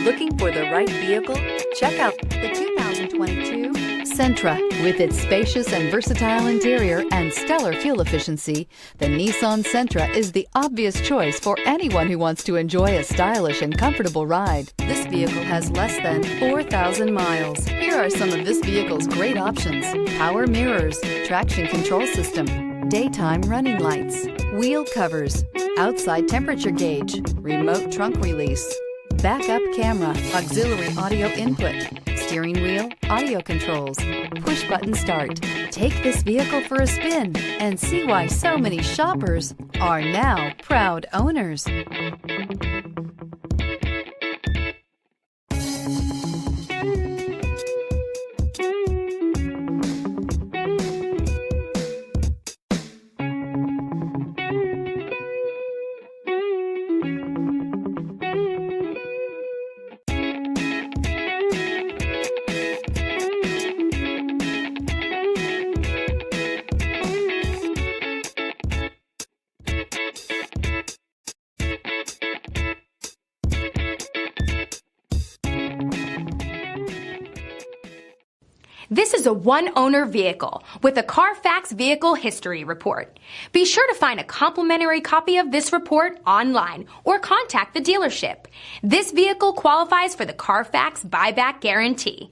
Looking for the right vehicle? Check out the 2022 Sentra. With its spacious and versatile interior and stellar fuel efficiency, the Nissan Sentra is the obvious choice for anyone who wants to enjoy a stylish and comfortable ride. This vehicle has less than 4,000 miles. Here are some of this vehicle's great options: power mirrors, traction control system, daytime running lights, wheel covers, outside temperature gauge, remote trunk release, backup camera, auxiliary audio input, steering wheel audio controls, push button start. Take this vehicle for a spin and see why so many shoppers are now proud owners. This is a one-owner vehicle with a Carfax Vehicle History Report. Be sure to find a complimentary copy of this report online or contact the dealership. This vehicle qualifies for the Carfax Buyback Guarantee.